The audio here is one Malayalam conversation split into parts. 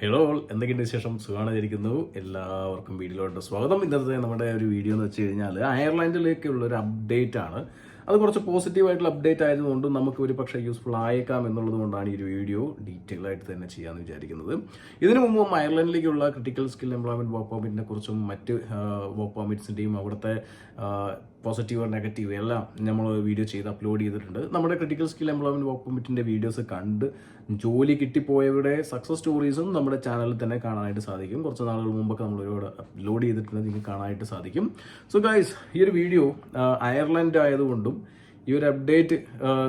ഹലോ എന്തൊക്കെയുണ്ട് വിശേഷം? സുഖമായിരിക്കുന്നു. എല്ലാവർക്കും വീഡിയോയിലോട്ട് സ്വാഗതം. ഇന്നത്തെ നമ്മുടെ ഒരു വീഡിയോ എന്ന് വെച്ച് കഴിഞ്ഞാൽ അയർലൻഡിലേക്കുള്ള ഒരു അപ്ഡേറ്റ് ആണ്. അത് കുറച്ച് പോസിറ്റീവായിട്ടുള്ള അപ്ഡേറ്റ് ആയതുകൊണ്ട് നമുക്ക് ഒരു പക്ഷേ യൂസ്ഫുൾ ആയേക്കാം എന്നുള്ളത് കൊണ്ടാണ് ഈ ഒരു വീഡിയോ ഡീറ്റെയിൽ ആയിട്ട് തന്നെ ചെയ്യാമെന്ന് വിചാരിക്കുന്നത്. ഇതിനു മുമ്പും അയർലൻഡിലേക്കുള്ള ക്രിട്ടിക്കൽ സ്കിൽ എംപ്ലോയ്മെന്റ് വർക്ക് പെർമിറ്റിനെ കുറിച്ചും മറ്റ് വർക്ക് പെർമിറ്റ്സിൻ്റെയും അവിടുത്തെ പോസിറ്റീവ് നെഗറ്റീവ് എല്ലാം നമ്മൾ വീഡിയോ ചെയ്ത് അപ്ലോഡ് ചെയ്തിട്ടുണ്ട്. നമ്മുടെ ക്രിട്ടിക്കൽ സ്കിൽ എംപ്ലോയ്മെന്റ് വർക്ക് പെർമിറ്റിൻ്റെ വീഡിയോസ് കണ്ട് ജോലി കിട്ടിപ്പോയവരുടെ സക്സസ് സ്റ്റോറീസും നമ്മുടെ ചാനലിൽ തന്നെ കാണാനായിട്ട് സാധിക്കും. കുറച്ച് നാളുകൾ മുമ്പൊക്കെ നമ്മൾ ഒരുപാട് അപ്ലോഡ് ചെയ്തിട്ടുണ്ട്, നിങ്ങൾക്ക് കാണാനായിട്ട് സാധിക്കും. സോ ഗൈസ്, ഈ ഒരു വീഡിയോ അയർലൻഡ് ആയതുകൊണ്ടും ഈ ഒരു അപ്ഡേറ്റ്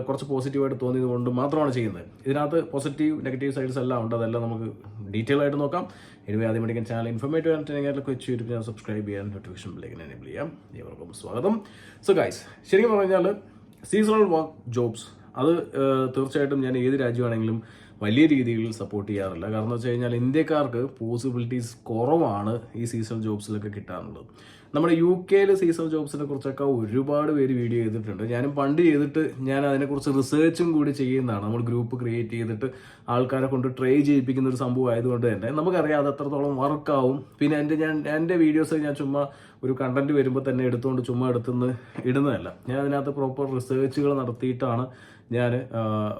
കുറച്ച് പോസിറ്റീവായിട്ട് തോന്നിയത് കൊണ്ടും മാത്രമാണ് ചെയ്യുന്നത്. ഇതിനകത്ത് പോസിറ്റീവ് നെഗറ്റീവ് സൈഡ്സ് എല്ലാം ഉണ്ട്, അതെല്ലാം നമുക്ക് ഡീറ്റെയിൽ ആയിട്ട് നോക്കാം. എനിവേ ആദ്യം മേടിക്കാൻ ചാനൽ ഇൻഫോർമേറ്റീവ് ആയിട്ട് വെച്ച് യൂട്യൂബ് ചാനൽ സബ്സ്ക്രൈബ് ചെയ്യാൻ, നോട്ടിഫിക്കേഷൻ ബെല്ലേക്ക് എനേബിൾ ചെയ്യാം. ഏവർക്കും സ്വാഗതം. സോ ഗൈസ്, ശരിക്കും പറഞ്ഞാൽ സീസണൽ വർക്ക് ജോബ്സ് അത് തീർച്ചയായിട്ടും ഞാൻ ഏത് രാജ്യമാണെങ്കിലും വലിയ രീതിയിൽ സപ്പോർട്ട് ചെയ്യാറില്ല. കാരണം എന്ന് വെച്ച് കഴിഞ്ഞാൽ ഇന്ത്യക്കാർക്ക് പോസിബിലിറ്റീസ് കുറവാണ് ഈ സീസണൽ ജോബ്സിലൊക്കെ കിട്ടാറുള്ളത്. നമ്മുടെ UK സീസണൽ ജോബ്സിനെ കുറിച്ചൊക്കെ ഒരുപാട് പേര് വീഡിയോ ചെയ്തിട്ടുണ്ട്. ഞാനും പണ്ട് ചെയ്തിട്ട് ഞാൻ അതിനെക്കുറിച്ച് റിസർച്ചും കൂടി ചെയ്യുന്നതാണ്. നമ്മൾ ഗ്രൂപ്പ് ക്രിയേറ്റ് ചെയ്തിട്ട് ആൾക്കാരെ കൊണ്ട് ട്രൈ ചെയ്യിപ്പിക്കുന്ന ഒരു സംഭവം ആയതുകൊണ്ട് തന്നെ നമുക്കറിയാം അത് എത്രത്തോളം വർക്കാവും. പിന്നെ എൻ്റെ വീഡിയോസ് ഞാൻ ചുമ്മാ ഒരു കണ്ടന്റ് വരുമ്പോൾ തന്നെ എടുത്തുകൊണ്ട് ചുമ്മാ എടുത്തുനിന്ന് ഇടുന്നതല്ല. ഞാൻ അതിനകത്ത് പ്രോപ്പർ റിസർച്ചുകൾ നടത്തിയിട്ടാണ് ഞാൻ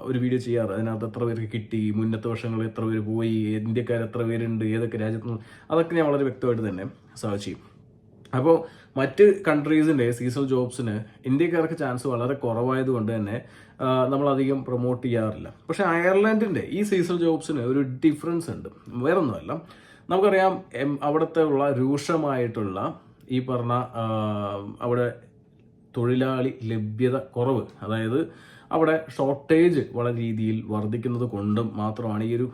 ഒരു വീഡിയോ ചെയ്യാറ്. അതിനകത്ത് എത്ര പേർക്ക് കിട്ടി, മുന്നത്തെ വർഷങ്ങളിൽ എത്ര പേര് പോയി, ഇന്ത്യക്കാർ എത്ര പേരുണ്ട്, ഏതൊക്കെ രാജ്യത്ത്, അതൊക്കെ ഞാൻ വളരെ വ്യക്തമായിട്ട് തന്നെ സെർച്ച് ചെയ്യും. അപ്പോൾ മറ്റ് കൺട്രീസിൻ്റെ സീസണൽ ജോബ്സിന് ഇന്ത്യക്കാർക്ക് ചാൻസ് വളരെ കുറവായതുകൊണ്ട് തന്നെ നമ്മളധികം പ്രൊമോട്ട് ചെയ്യാറില്ല. പക്ഷേ അയർലൻഡിൻ്റെ ഈ സീസണൽ ജോബ്സിന് ഒരു ഡിഫറൻസ് ഉണ്ട്. വേറൊന്നുമല്ല, നമുക്കറിയാം അവിടുത്തെ ഉള്ള രൂക്ഷമായിട്ടുള്ള ഈ പറഞ്ഞ അവിടെ തൊഴിലാളി ലഭ്യത കുറവ്, അതായത് അവിടെ ഷോർട്ടേജ് വളരെ രീതിയിൽ വർദ്ധിക്കുന്നത് കൊണ്ടും മാത്രമാണ് ഈ ഒരു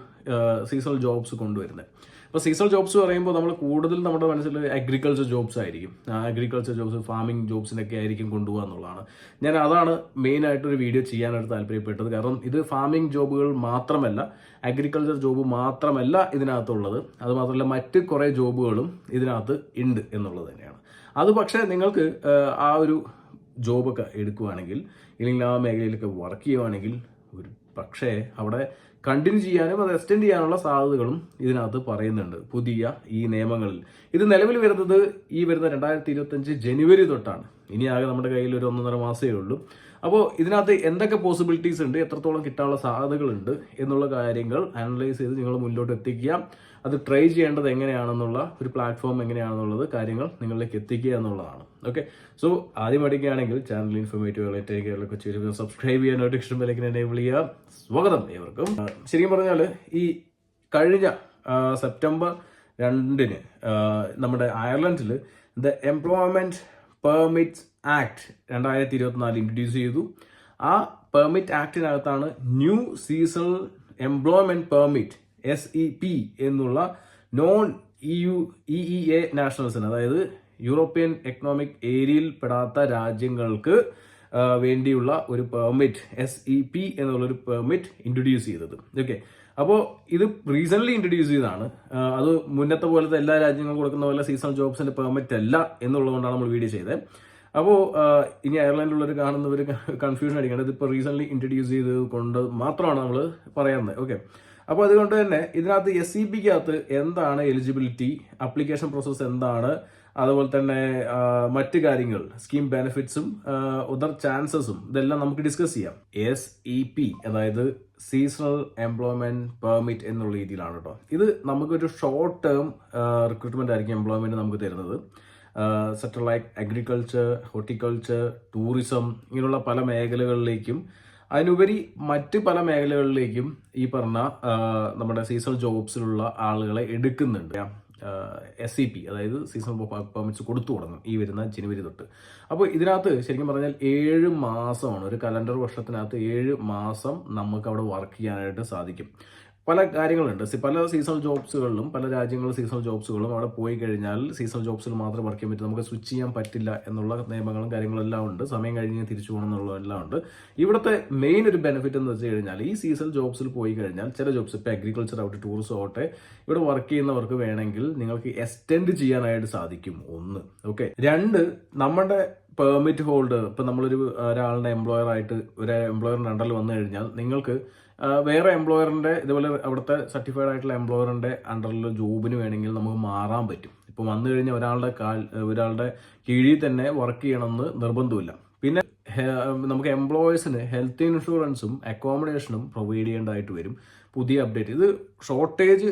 സീസണൽ ജോബ്സ് കൊണ്ടുവരുന്നത്. അപ്പോൾ സീസണൽ ജോബ്സ് പറയുമ്പോൾ നമ്മൾ കൂടുതൽ നമ്മുടെ മനസ്സിൽ അഗ്രികൾച്ചർ ജോബ്സ് ആയിരിക്കും. അഗ്രികൾച്ചർ ജോബ്സ്, ഫാമിംഗ് ജോബ്സിനൊക്കെ ആയിരിക്കും കൊണ്ടുപോകുക എന്നുള്ളതാണ്. ഞാൻ അതാണ് മെയിനായിട്ടൊരു വീഡിയോ ചെയ്യാനായിട്ട് താല്പര്യപ്പെട്ടത്. കാരണം ഇത് ഫാമിംഗ് ജോബുകൾ മാത്രമല്ല, അഗ്രികൾച്ചർ ജോബ് മാത്രമല്ല ഇതിനകത്തുള്ളത്. അതുമാത്രമല്ല മറ്റ് കുറേ ജോബുകളും ഇതിനകത്ത് ഉണ്ട് എന്നുള്ളത് തന്നെയാണ്. അത് പക്ഷേ നിങ്ങൾക്ക് ആ ഒരു ജോബൊക്കെ എടുക്കുകയാണെങ്കിൽ, ഇല്ലെങ്കിൽ ആ മേഖലയിലൊക്കെ വർക്ക് ചെയ്യുകയാണെങ്കിൽ ഒരു പക്ഷേ അവിടെ കണ്ടിന്യൂ ചെയ്യാനും അത് എക്സ്റ്റെൻഡ് ചെയ്യാനുള്ള സാധ്യതകളും ഇതിനകത്ത് പറയുന്നുണ്ട് പുതിയ ഈ നിയമങ്ങളിൽ. ഇത് നിലവിൽ വരുന്നത് ഈ വരുന്ന 2025 ജനുവരി തൊട്ടാണ്. ഇനി ആകെ നമ്മുടെ കയ്യിൽ ഒരു 1.5 മാസമേ ഉള്ളൂ. അപ്പോൾ ഇതിനകത്ത് എന്തൊക്കെ പോസിബിലിറ്റീസ് ഉണ്ട്, എത്രത്തോളം കിട്ടാനുള്ള സാധ്യതകളുണ്ട് എന്നുള്ള കാര്യങ്ങൾ അനലൈസ് ചെയ്ത് നിങ്ങൾ മുന്നോട്ട് എത്തിക്കുക. അത് ട്രൈ ചെയ്യേണ്ടത് എങ്ങനെയാണെന്നുള്ള ഒരു പ്ലാറ്റ്ഫോം എങ്ങനെയാണെന്നുള്ളത് കാര്യങ്ങൾ നിങ്ങളിലേക്ക് എത്തിക്കുക എന്നുള്ളതാണ്. ഓക്കെ, സോ ആദ്യം പഠിക്കുകയാണെങ്കിൽ ചാനൽ ഇൻഫോർമേറ്റീവ് ആയിട്ട് സബ്സ്ക്രൈബ് ചെയ്യാൻ, നോട്ടിഫിക്കേഷൻ ബെല്ലേക്ക് എനേബിൾ ചെയ്യുക. സ്വാഗതം ഏവർക്കും. ശരിക്കും പറഞ്ഞാൽ ഈ കഴിഞ്ഞ സെപ്റ്റംബർ 2 നമ്മുടെ അയർലൻഡിൽ the employment permits act 2024 introduce ചെയ്തു. ആ പെർമിറ്റ് ആക്ടിനകത്താണ് new seasonal employment permit SEP എന്നുള്ള നോൺ EEA നാഷണൽസിന്, അതായത് യൂറോപ്യൻ എക്കണോമിക് ഏരിയയിൽ പെടാത്ത രാജ്യങ്ങൾക്ക് വേണ്ടിയുള്ള ഒരു പെർമിറ്റ് SEP എന്നുള്ളൊരു പെർമിറ്റ് ഇൻട്രൊഡ്യൂസ് ചെയ്തത്. ഓക്കെ, അപ്പോൾ ഇത് റീസെൻ്റ്ലി ഇൻട്രൊഡ്യൂസ് ചെയ്തതാണ്. അത് മുന്നത്തെ പോലത്തെ എല്ലാ രാജ്യങ്ങളും കൊടുക്കുന്ന പോലെ സീസണൽ ജോബ്സിന്റെ പെർമിറ്റ് അല്ല എന്നുള്ളതുകൊണ്ടാണ് നമ്മൾ വീഡിയോ ചെയ്തത്. അപ്പോൾ ഇനി അയർലൻഡിലുള്ളവർ കാണുന്നവർ കൺഫ്യൂഷൻ അടിക്കേണ്ടത് ഇതിപ്പോൾ റീസെൻ്റ്ലി ഇൻട്രൊഡ്യൂസ് ചെയ്തത് കൊണ്ട് മാത്രമാണ് നമ്മൾ പറയുന്നത്. ഓക്കെ, അപ്പോൾ അതുകൊണ്ട് തന്നെ ഇതിനകത്ത് SEPക്കകത്ത് എന്താണ് എലിജിബിലിറ്റി, അപ്ലിക്കേഷൻ പ്രോസസ്സ് എന്താണ്, അതുപോലെ തന്നെ മറ്റ് കാര്യങ്ങൾ, സ്കീം ബെനിഫിറ്റ്സും അതർ ചാൻസസും ഇതെല്ലാം നമുക്ക് ഡിസ്കസ് ചെയ്യാം. SEP അതായത് സീസണൽ എംപ്ലോയ്മെന്റ് പെർമിറ്റ് എന്നുള്ള രീതിയിലാണ് കേട്ടോ. ഇത് നമുക്കൊരു ഷോർട്ട് ടേം റിക്രൂട്ട്മെന്റ് ആയിരിക്കും എംപ്ലോയ്മെന്റ് നമുക്ക് തരുന്നത്. Sector like agriculture, horticulture, tourism, ഇങ്ങനെയുള്ള പല മേഖലകളിലേക്കും അതിനുപരി മറ്റ് പല മേഖലകളിലേക്കും ഈ പറഞ്ഞ നമ്മുടെ സീസണൽ ജോബ്സിലുള്ള ആളുകളെ എടുക്കുന്നുണ്ട്. SEP അതായത് സീസണൽ പെർമിറ്റ്സ് കൊടുത്തു തുടങ്ങും ഈ വരുന്ന ജനുവരി തൊട്ട്. അപ്പോൾ ഇതിനകത്ത് ശരിക്കും പറഞ്ഞാൽ 7 മാസമാണ്, ഒരു കലണ്ടർ വർഷത്തിനകത്ത് 7 മാസം നമുക്ക് അവിടെ വർക്ക് ചെയ്യാനായിട്ട് സാധിക്കും. പല കാര്യങ്ങളുണ്ട്. പല സീസണൽ ജോബ്സുകളിലും, പല രാജ്യങ്ങളിലും സീസണൽ ജോബ്സുകളും അവിടെ പോയി കഴിഞ്ഞാൽ സീസണൽ ജോബ്സിൽ മാത്രം വർക്ക് ചെയ്യാൻ പറ്റും, നമുക്ക് സ്വിച്ച് ചെയ്യാൻ പറ്റില്ല എന്നുള്ള നിയമങ്ങളും കാര്യങ്ങളെല്ലാം ഉണ്ട്. സമയം കഴിഞ്ഞ് തിരിച്ചു പോകണം എന്നുള്ളതെല്ലാം ഉണ്ട്. ഇവിടുത്തെ മെയിൻ ഒരു ബെനിഫിറ്റ് എന്ന് വെച്ച് കഴിഞ്ഞാൽ ഈ സീസണൽ ജോബ്സിൽ പോയി കഴിഞ്ഞാൽ ചില ജോബ്സ്, ഇപ്പോൾ അഗ്രികൾച്ചർ ആവട്ടെ, ടൂറിസം ആവട്ടെ, ഇവിടെ വർക്ക് ചെയ്യുന്നവർക്ക് വേണമെങ്കിൽ നിങ്ങൾക്ക് എക്സ്റ്റെൻഡ് ചെയ്യാനായിട്ട് സാധിക്കും. 1. ഓക്കെ, 2, നമ്മുടെ പെർമിറ്റ് ഹോൾഡർ, ഇപ്പം നമ്മളൊരു ഒരാളുടെ എംപ്ലോയർ ആയിട്ട് ഒരു എംപ്ലോയറിൻ്റെ അണ്ടറിൽ വന്നു കഴിഞ്ഞാൽ നിങ്ങൾക്ക് വേറെ എംപ്ലോയറിൻ്റെ ഇതുപോലെ അവിടുത്തെ സർട്ടിഫൈഡ് ആയിട്ടുള്ള എംപ്ലോയറിൻ്റെ അണ്ടറിൽ ജോബിന് വേണമെങ്കിൽ നമുക്ക് മാറാൻ പറ്റും. ഇപ്പോൾ വന്നു കഴിഞ്ഞാൽ ഒരാളുടെ കീഴിൽ തന്നെ വർക്ക് ചെയ്യണമെന്ന് നിർബന്ധമില്ല. പിന്നെ നമുക്ക് എംപ്ലോയീസിന് ഹെൽത്ത് ഇൻഷുറൻസും അക്കോമഡേഷനും പ്രൊവൈഡ് ചെയ്യേണ്ടതായിട്ട് വരും. പുതിയ അപ്ഡേറ്റ് ഇത് ഷോർട്ടേജ്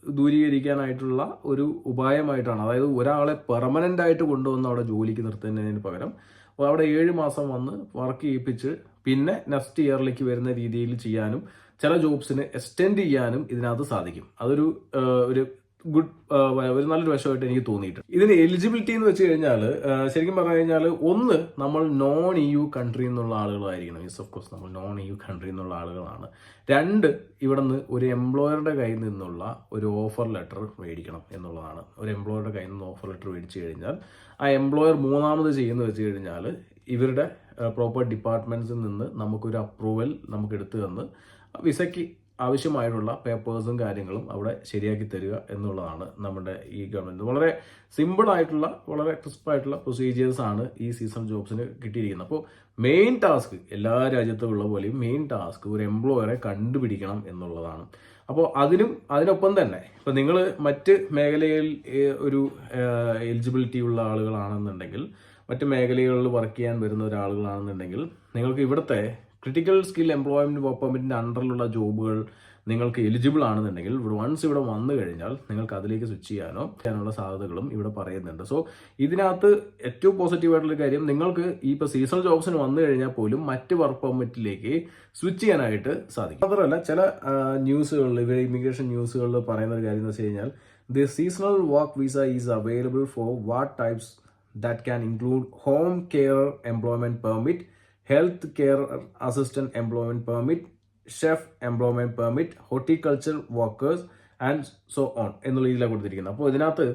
ദൂരീകരിക്കാനായിട്ടുള്ള ഒരു ഉപായമായിട്ടാണ്. അതായത് ഒരാളെ പെർമനൻ്റ് ആയിട്ട് കൊണ്ടുവന്ന് അവിടെ ജോലിക്ക് നിർത്തുന്നതിന് പകരം അവിടെ 7 മാസം വന്ന് വർക്ക് ചെയ്യിപ്പിച്ച് പിന്നെ നെക്സ്റ്റ് ഇയറിലേക്ക് വരുന്ന രീതിയിൽ ചെയ്യാനും ചില ജോബ്സിന് എക്സ്റ്റെൻഡ് ചെയ്യാനും ഇതിനകത്ത് സാധിക്കും. അതൊരു ഒരു നല്ലൊരു വശമായിട്ട് എനിക്ക് തോന്നിയിട്ടുണ്ട്. ഇതിന് എലിജിബിലിറ്റി എന്ന് വെച്ച് കഴിഞ്ഞാൽ ശരിക്കും പറഞ്ഞു കഴിഞ്ഞാൽ ഒന്ന് നമ്മൾ നോൺ EU കൺട്രി എന്നുള്ള ആളുകളായിരിക്കണം. യെസ്, ഓഫ് കോഴ്സ് നമ്മൾ നോൺ EU കൺട്രി എന്നുള്ള ആളുകളാണ്. 2 ഇവിടെ നിന്ന് ഒരു എംപ്ലോയറുടെ കയ്യിൽ നിന്നുള്ള ഒരു ഓഫർ ലെറ്റർ മേടിക്കണം എന്നുള്ളതാണ്. ഒരു എംപ്ലോയറുടെ കയ്യിൽ നിന്ന് ഓഫർ ലെറ്റർ മേടിച്ചു കഴിഞ്ഞാൽ ആ എംപ്ലോയർ മൂന്നാമത് ചെയ്യുന്നത് വെച്ച് കഴിഞ്ഞാൽ ഇവരുടെ പ്രോപ്പർ ഡിപ്പാർട്ട്മെന്റ്സിൽ നിന്ന് നമുക്കൊരു അപ്രൂവൽ നമുക്ക് എടുത്തു തന്ന് വിസയ്ക്ക് ആവശ്യമായിട്ടുള്ള പേപ്പേഴ്സും കാര്യങ്ങളും അവിടെ ശരിയാക്കി തരിക എന്നുള്ളതാണ് നമ്മുടെ ഈ ഗവൺമെന്റ്. വളരെ സിമ്പിൾ ആയിട്ടുള്ള വളരെ ക്രിസ്പായിട്ടുള്ള പ്രൊസീജിയേഴ്സ് ആണ് ഈ സീസണൽ ജോബ്സിന് കിട്ടിയിരിക്കുന്നത്. അപ്പോൾ മെയിൻ ടാസ്ക് എല്ലാ രാജ്യത്തും ഉള്ള പോലെയും മെയിൻ ടാസ്ക് ഒരു എംപ്ലോയറെ കണ്ടുപിടിക്കണം എന്നുള്ളതാണ്. അപ്പോൾ അതിനൊപ്പം തന്നെ ഇപ്പം നിങ്ങൾ മറ്റ് മേഖലയിൽ ഒരു എലിജിബിലിറ്റി ഉള്ള ആളുകളാണെന്നുണ്ടെങ്കിൽ, മറ്റ് മേഖലകളിൽ വർക്ക് ചെയ്യാൻ വരുന്ന ഒരാളുകളാണെന്നുണ്ടെങ്കിൽ നിങ്ങൾക്ക് ഇവിടുത്തെ ക്രിട്ടിക്കൽ സ്കിൽ എംപ്ലോയ്മെന്റ് വർക്ക് പെർമിറ്റിന്റെ അണ്ടറിലുള്ള ജോബുകൾ നിങ്ങൾക്ക് എലിജിബിൾ ആണെന്നുണ്ടെങ്കിൽ വൺസ് ഇവിടെ വന്നു കഴിഞ്ഞാൽ നിങ്ങൾക്ക് അതിലേക്ക് സ്വിച്ച് ചെയ്യാനുള്ള സാധ്യതകളും ഇവിടെ പറയുന്നുണ്ട്. സോ ഇതിനകത്ത് ഏറ്റവും പോസിറ്റീവ് ആയിട്ടുള്ള കാര്യം, നിങ്ങൾക്ക് ഈ ഇപ്പോൾ സീസണൽ ജോബ്സിന് വന്നു കഴിഞ്ഞാൽ പോലും മറ്റ് വർക്ക് പെർമിറ്റിലേക്ക് സ്വിച്ച് ചെയ്യാനായിട്ട് സാധിക്കും. മാത്രമല്ല ചില ന്യൂസുകളിൽ ഇവിടെ ഇമിഗ്രേഷൻ ന്യൂസുകളിൽ പറയുന്ന ഒരു കാര്യം എന്ന് വെച്ച് കഴിഞ്ഞാൽ the seasonal work visa is available for what types that can include home care employment permit, health care assistant employment permit, chef employment permit, horticulture workers and so on എന്നുള്ള രീതിയിലാണ് കൊടുത്തിരിക്കുന്നത്. അപ്പോൾ ഇതിനകത്ത്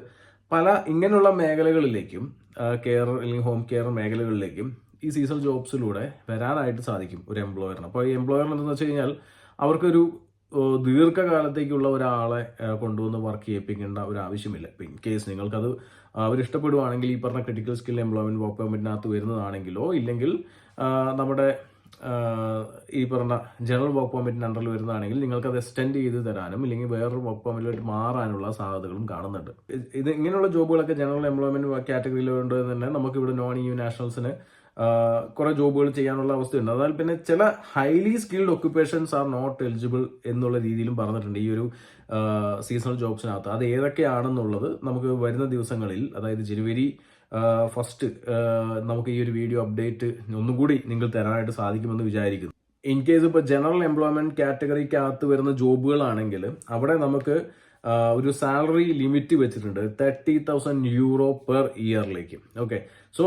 പല ഇങ്ങനെയുള്ള മേഖലകളിലേക്കും കെയർ അല്ലെങ്കിൽ ഹോം കെയർ മേഖലകളിലേക്കും ഈ സീസണൽ ജോബ്സിലൂടെ വരാനായിട്ട് സാധിക്കും ഒരു എംപ്ലോയറിന്. അപ്പോൾ ഈ എംപ്ലോയറിന് എന്താണെന്ന് വെച്ച് കഴിഞ്ഞാൽ അവർക്കൊരു ദീർഘകാലത്തേക്കുള്ള ഒരാളെ കൊണ്ടുവന്ന് വർക്ക് ചെയ്യിപ്പിക്കേണ്ട ഒരു ആവശ്യമില്ല. ഇൻ കേസ് നിങ്ങൾക്കത് അവരിഷ്ടപ്പെടുവാണെങ്കിൽ ഈ പറഞ്ഞ ക്രിട്ടിക്കൽ സ്കിൽ എംപ്ലോയ്മെന്റ് വർക്ക് പെർമിറ്റിനകത്ത് വരുന്നതാണെങ്കിലോ ഇല്ലെങ്കിൽ നമ്മുടെ ഈ പറഞ്ഞ ജനറൽ വർക്ക് പെർമിറ്റിന്റെ അണ്ടറിൽ വരുന്നതാണെങ്കിൽ നിങ്ങൾക്ക് അത് എക്സ്റ്റെൻഡ് ചെയ്ത് തരാനും ഇല്ലെങ്കിൽ വേറൊരു വർക്ക് പെർമിറ്റിലോട്ട് മാറാനുള്ള സാധ്യതകളും കാണുന്നുണ്ട്. ഇത് ഇങ്ങനെയുള്ള ജോബുകളൊക്കെ ജനറൽ എംപ്ലോയ്മെന്റ് കാറ്റഗറിയിലുണ്ട് തന്നെ നമുക്ക് ഇവിടെ നോൺ EU നാഷണൽസിന് കുറെ ജോബുകൾ ചെയ്യാനുള്ള അവസ്ഥയുണ്ട്. എന്നാൽ പിന്നെ ചില highly skilled occupations are not eligible എന്നുള്ള രീതിയിലും പറഞ്ഞിട്ടുണ്ട് ഈ ഒരു സീസണൽ ജോബ്സിനകത്ത്. അത് ഏതൊക്കെയാണെന്നുള്ളത് നമുക്ക് വരുന്ന ദിവസങ്ങളിൽ, അതായത് ജനുവരി 1 നമുക്ക് ഈ ഒരു വീഡിയോ അപ്ഡേറ്റ് ഒന്നുകൂടി നിങ്ങൾ തരാനായിട്ട് സാധിക്കുമെന്ന് വിചാരിക്കുന്നു. ഇൻ കേസ് ഇപ്പോൾ ജനറൽ എംപ്ലോയ്മെന്റ് കാറ്റഗറിക്കകത്ത് വരുന്ന ജോബുകളാണെങ്കിൽ അവിടെ നമുക്ക് ഒരു സാലറി ലിമിറ്റ് വെച്ചിട്ടുണ്ട് 30,000 euro പെർ ഇയറിലേക്ക്. ഓക്കെ, സോ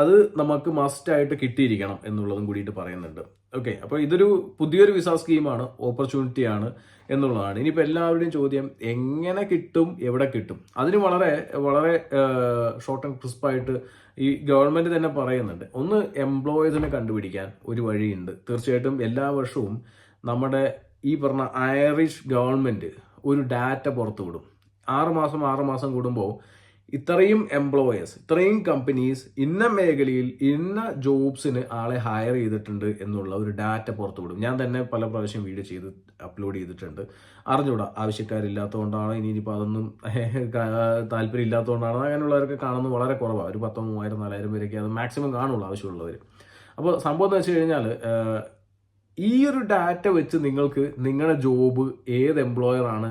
അത് നമുക്ക് മസ്റ്റ് ആയിട്ട് കിട്ടിയിരിക്കണം എന്നുള്ളതും കൂടിയിട്ട് പറയുന്നുണ്ട്. ഓക്കെ, അപ്പോൾ ഇതൊരു പുതിയൊരു വിസ സ്കീമാണ്, ഓപ്പർച്യൂണിറ്റി ആണ് എന്നുള്ളതാണ്. ഇനിയിപ്പോൾ എല്ലാവരുടെയും ചോദ്യം എങ്ങനെ കിട്ടും, എവിടെ കിട്ടും? അതിന് വളരെ വളരെ ഷോർട്ട് ആൻഡ് ക്രിസ്പായിട്ട് ഈ ഗവൺമെന്റ് തന്നെ പറയുന്നുണ്ട്. ഒന്ന്, എംപ്ലോയീസിനെ കണ്ടുപിടിക്കാൻ ഒരു വഴിയുണ്ട്. തീർച്ചയായിട്ടും എല്ലാ വർഷവും നമ്മുടെ ഈ പറഞ്ഞ ഐറിഷ് ഗവൺമെന്റ് ഒരു ഡാറ്റ പുറത്തു വിടും. 6 മാസം കൂടുമ്പോൾ ഇത്രയും എംപ്ലോയേഴ്സ്, ഇത്രയും കമ്പനീസ് ഇന്ന മേഖലയിൽ ഇന്ന ജോബ്സിന് ആളെ ഹയർ ചെയ്തിട്ടുണ്ട് എന്നുള്ള ഒരു ഡാറ്റ പുറത്തു വിടും. ഞാൻ തന്നെ പല പ്രാവശ്യം വീഡിയോ ചെയ്ത് അപ്ലോഡ് ചെയ്തിട്ടുണ്ട്. അറിഞ്ഞൂടാ, ആവശ്യക്കാരില്ലാത്തതുകൊണ്ടാണ്, ഇനിയിപ്പോൾ അതൊന്നും താല്പര്യം ഇല്ലാത്തതുകൊണ്ടാണ്, അങ്ങനെയുള്ളവരൊക്കെ കാണുന്നത് വളരെ കുറവാണ്. ഒരു 10,000, 3,000, 4,000 പേരൊക്കെ അത് മാക്സിമം കാണുള്ളൂ ആവശ്യമുള്ളവർ. അപ്പോൾ സംഭവം എന്ന് വെച്ച് കഴിഞ്ഞാൽ ഈ ഒരു ഡാറ്റ വെച്ച് നിങ്ങൾക്ക് നിങ്ങളുടെ ജോബ് ഏത് എംപ്ലോയറാണ്,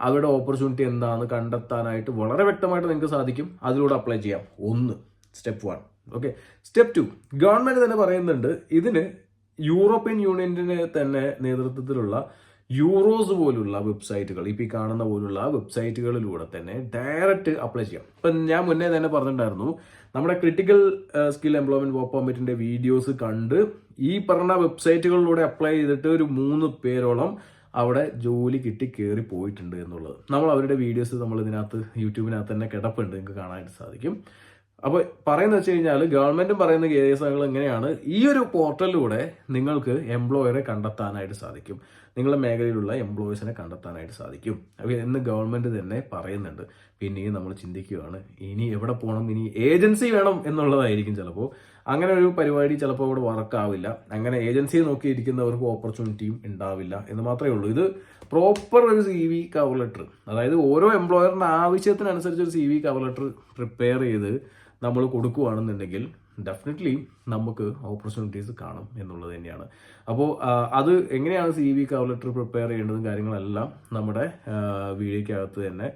അവരുടെ ഓപ്പർച്യൂണിറ്റി എന്താണെന്ന് കണ്ടെത്താനായിട്ട് വളരെ വ്യക്തമായിട്ട് നിങ്ങൾക്ക് സാധിക്കും. അതിലൂടെ അപ്ലൈ ചെയ്യാം. സ്റ്റെപ്പ് 1. ഓക്കെ, സ്റ്റെപ്പ് 2, ഗവൺമെന്റ് തന്നെ പറയുന്നുണ്ട് ഇതിന് യൂറോപ്യൻ യൂണിയന്റെ തന്നെ നേതൃത്വത്തിലുള്ള യൂറോസ് പോലുള്ള വെബ്സൈറ്റുകൾ, ഇപ്പം ഈ കാണുന്ന പോലുള്ള വെബ്സൈറ്റുകളിലൂടെ തന്നെ ഡയറക്റ്റ് അപ്ലൈ ചെയ്യാം. ഇപ്പം ഞാൻ മുന്നേ തന്നെ പറഞ്ഞിട്ടുണ്ടായിരുന്നു, നമ്മുടെ ക്രിട്ടിക്കൽ സ്കിൽ എംപ്ലോയ്മെന്റ് വർക്ക് പെർമിറ്റിന്റെ വീഡിയോസ് കണ്ട് ഈ പറഞ്ഞ വെബ്സൈറ്റുകളിലൂടെ അപ്ലൈ ചെയ്തിട്ട് ഒരു 3 പേരോളം അവിടെ ജോലി കിട്ടി കയറി പോയിട്ടുണ്ട് എന്നുള്ളത്. നമ്മൾ അവരുടെ വീഡിയോസ് നമ്മൾ ഇതിനകത്ത് യൂട്യൂബിനകത്ത് തന്നെ കിടപ്പുണ്ട്, നിങ്ങൾക്ക് കാണാനായിട്ട് സാധിക്കും. അപ്പോൾ പറയുന്നത് വെച്ച് കഴിഞ്ഞാൽ ഗവൺമെന്റും പറയുന്ന കേസുകൾ എങ്ങനെയാണ്, ഈ ഒരു പോർട്ടലിലൂടെ നിങ്ങൾക്ക് എംപ്ലോയറെ കണ്ടെത്താനായിട്ട് സാധിക്കും, നിങ്ങളുടെ മേഖലയിലുള്ള എംപ്ലോയീസിനെ കണ്ടെത്താനായിട്ട് സാധിക്കും എന്ന് ഗവൺമെന്റ് തന്നെ പറയുന്നുണ്ട്. പിന്നെയും നമ്മൾ ചിന്തിക്കുകയാണ്, ഇനി എവിടെ പോകണം, ഇനി ഏജൻസി വേണം എന്നുള്ളതായിരിക്കും ചിലപ്പോൾ. അങ്ങനെ ഒരു പരിപാടി ചിലപ്പോൾ ഇവിടെ വർക്കാവില്ല. അങ്ങനെ ഏജൻസിയെ നോക്കിയിരിക്കുന്നവർക്ക് ഓപ്പർച്യൂണിറ്റിയും ഉണ്ടാവില്ല എന്ന് മാത്രമേ ഉള്ളൂ. ഇത് പ്രോപ്പർ ഒരു CV കവർ ലെറ്റർ, അതായത് ഓരോ എംപ്ലോയറിന്റെ ആവശ്യത്തിനനുസരിച്ച് ഒരു CV കവർ ലെറ്റർ പ്രിപ്പയർ ചെയ്ത് നമ്മൾ കൊടുക്കുകയാണെന്നുണ്ടെങ്കിൽ ഡെഫിനറ്റ്ലി നമുക്ക് ഓപ്പർച്യൂണിറ്റീസ് കാണും എന്നുള്ളത് തന്നെയാണ്. അപ്പോൾ അത് എങ്ങനെയാണ് CV കവർ ലെറ്റർ പ്രിപ്പയർ ചെയ്യേണ്ടതും കാര്യങ്ങളെല്ലാം നമ്മുടെ വീഡിയോയ്ക്കകത്ത് തന്നെ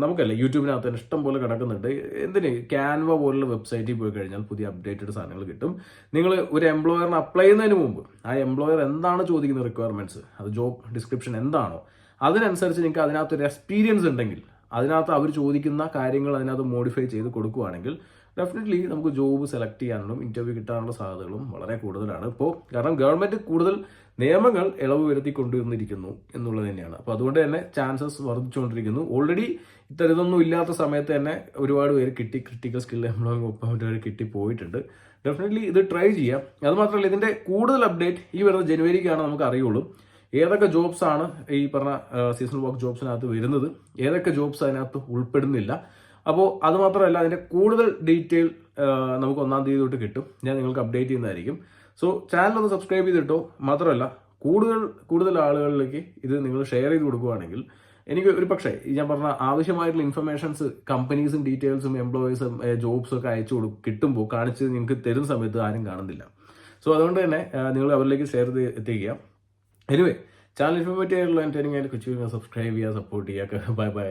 നമുക്കല്ല യൂട്യൂബിനകത്ത് തന്നെ ഇഷ്ടം പോലെ കിടക്കുന്നുണ്ട്. എന്തിന് ക്യാൻവ പോലുള്ള വെബ്സൈറ്റിൽ പോയി കഴിഞ്ഞാൽ പുതിയ അപ്ഡേറ്റഡ് സാധനങ്ങൾ കിട്ടും. നിങ്ങൾ ഒരു എംപ്ലോയറിന് അപ്ലൈ ചെയ്യുന്നതിന് മുമ്പ് ആ എംപ്ലോയർ എന്താണ് ചോദിക്കുന്ന റിക്വയർമെന്റ്സ്, അത് ജോബ് ഡിസ്ക്രിപ്ഷൻ എന്താണോ അതിനനുസരിച്ച് നിങ്ങൾക്ക് അതിനകത്തൊരു എക്സ്പീരിയൻസ് ഉണ്ടെങ്കിൽ, അതിനകത്ത് അവർ ചോദിക്കുന്ന കാര്യങ്ങൾ അതിനകത്ത് മോഡിഫൈ ചെയ്ത് കൊടുക്കുകയാണെങ്കിൽ ഡെഫിനറ്റ്ലി നമുക്ക് ജോബ് സെലക്ട് ചെയ്യാനുള്ള ഇന്റർവ്യൂ കിട്ടാനുള്ള സാധ്യതകളും വളരെ കൂടുതലാണ് ഇപ്പോൾ. കാരണം ഗവൺമെന്റ് കൂടുതൽ നിയമങ്ങൾ ഇളവ് വരുത്തി കൊണ്ടുവന്നിരിക്കുന്നു എന്നുള്ളത് തന്നെയാണ്. അപ്പോൾ അതുകൊണ്ട് തന്നെ ചാൻസസ് വർദ്ധിച്ചുകൊണ്ടിരിക്കുന്നു. ഓൾറെഡി ഇത്തരതൊന്നും ഇല്ലാത്ത സമയത്ത് തന്നെ ഒരുപാട് പേര് ക്രിട്ടിക്കൽ സ്കിൽ എംപ്ലോയ്മെന്റ് ഒപ്പം കിട്ടിപ്പോയിട്ടുണ്ട്. ഡെഫിനറ്റ്ലി ഇത് ട്രൈ ചെയ്യാം. അതുമാത്രമല്ല ഇതിന്റെ കൂടുതൽ അപ്ഡേറ്റ് ഈ വരുന്ന ജനുവരിക്കാണ് നമുക്ക് അറിയുള്ളൂ. ഏതൊക്കെ ജോബ്സ് ആണ് ഈ പറഞ്ഞ സീസണൽ വർക്ക് ജോബ്സിനകത്ത് വരുന്നത്, ഏതൊക്കെ ജോബ്സ് അതിനകത്ത് ഉൾപ്പെടുന്നില്ല. അപ്പോൾ അത് മാത്രമല്ല അതിൻ്റെ കൂടുതൽ ഡീറ്റെയിൽ നമുക്ക് 1-ാം തീയതി തൊട്ട് കിട്ടും. ഞാൻ നിങ്ങൾക്ക് അപ്ഡേറ്റ് ചെയ്യുന്നതായിരിക്കും. സോ ചാനൽ ഒന്ന് സബ്സ്ക്രൈബ് ചെയ്തിട്ടോ. മാത്രമല്ല കൂടുതൽ ആളുകളിലേക്ക് ഇത് നിങ്ങൾ ഷെയർ ചെയ്ത് കൊടുക്കുകയാണെങ്കിൽ എനിക്ക് ഒരു പക്ഷേ ഞാൻ പറഞ്ഞ ആവശ്യമായിട്ടുള്ള ഇൻഫർമേഷൻസ് കമ്പനീസും ഡീറ്റെയിൽസും എംപ്ലോയീസും ജോബ്സും ഒക്കെ കിട്ടുമ്പോൾ കാണിച്ച് നിങ്ങൾക്ക് തരുന്ന സമയത്ത് ആരും കാണുന്നില്ല. സോ അതുകൊണ്ട് തന്നെ നിങ്ങൾ അവരിലേക്ക് ഷെയർ ചെയ്ത് എത്തിക്കുക. എനിവേ ചാനൽ ഇൻഫോർമേറ്റീവ് ആയിട്ടുള്ള എൻ്റർടൈനിങ് ആയിട്ട് കൊച്ചു സബ്സ്ക്രൈബ് ചെയ്യുക, സപ്പോർട്ട് ചെയ്യുക. Bye bye.